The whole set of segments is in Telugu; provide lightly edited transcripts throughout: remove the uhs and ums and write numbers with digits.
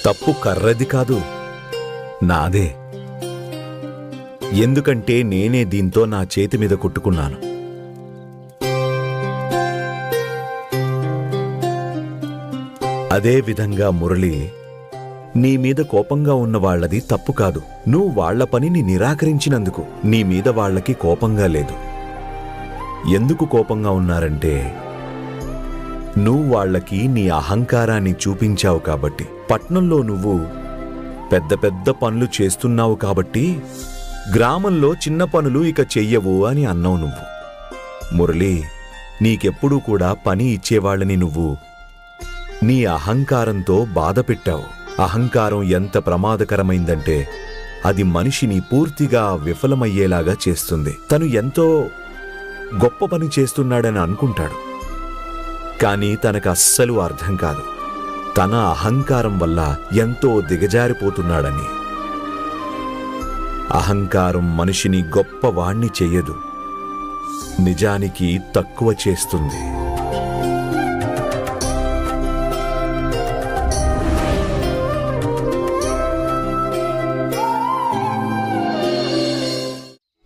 తప్పు కర్రది కాదు, నాదే. ఎందుకంటే నేనే దీంతో నా చేతి మీద కుట్టుకున్నాను. అదే విధంగా మురళి, నీ మీద కోపంగా ఉన్న వాళ్లది తప్పు కాదు. నువ్వు వాళ్ల పనిని నిరాకరించినందుకు నీ మీద వాళ్లకి కోపంగా లేదు. ఎందుకు కోపంగా ఉన్నారంటే నువ్వు వాళ్లకి నీ అహంకారాన్ని చూపించావు కాబట్టి. పట్నంలో నువ్వు పెద్ద పెద్ద పనులు చేస్తున్నావు కాబట్టి గ్రామంలో చిన్న పనులు ఇక చెయ్యవు అని అన్నావు నువ్వు. మురళి, నీకెప్పుడూ కూడా పని ఇచ్చేవాళ్ళని నువ్వు నీ అహంకారంతో బాధ పెట్టావు. అహంకారం ఎంత ప్రమాదకరమైందంటే అది మనిషిని పూర్తిగా విఫలమయ్యేలాగా చేస్తుంది. తను ఎంతో గొప్ప పని చేస్తున్నాడని అనుకుంటాడు, కానీ తనకు అస్సలు అర్థం కాదు తన అహంకారం వల్ల ఎంతో దిగజారిపోతున్నాడని. అహంకారం మనిషిని గొప్పవాణ్ణి చెయ్యదు, నిజానికి తక్కువ చేస్తుంది.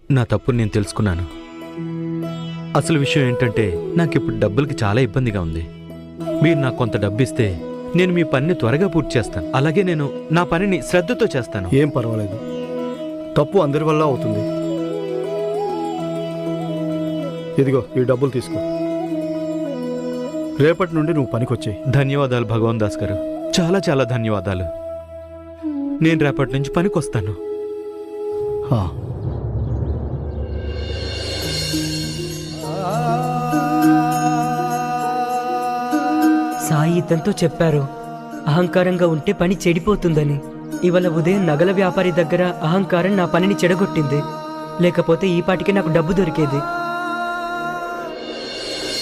నా తప్పుని నేను తెలుసుకున్నాను. అసలు విషయం ఏంటంటే నాకిప్పుడు డబ్బులకి చాలా ఇబ్బందిగా ఉంది. మీరు నాకు కొంత డబ్బిస్తే నేను మీ పనిని త్వరగా పూర్తి చేస్తాను. అలాగే నేను నా పనిని శ్రద్ధతో చేస్తాను. ఏం పర్వాలేదు, తప్పు అందరి వల్ల అవుతుంది. ఇదిగో ఈ డబ్బులు తీసుకో. రేపటి నుండి నువ్వు పనికొచ్చేయి. ధన్యవాదాలు భగవాన్ దాస్ గారు, చాలా చాలా ధన్యవాదాలు. నేను రేపటి నుంచి పనికొస్తాను. సాయి ఇతనితో చెప్పారు అహంకారంగా ఉంటే పని చెడిపోతుందని. ఇవాళ ఉదయం నగల వ్యాపారి దగ్గర అహంకారం నా పనిని చెడగొట్టింది. లేకపోతే ఈ పాటికి నాకు డబ్బు దొరికేది.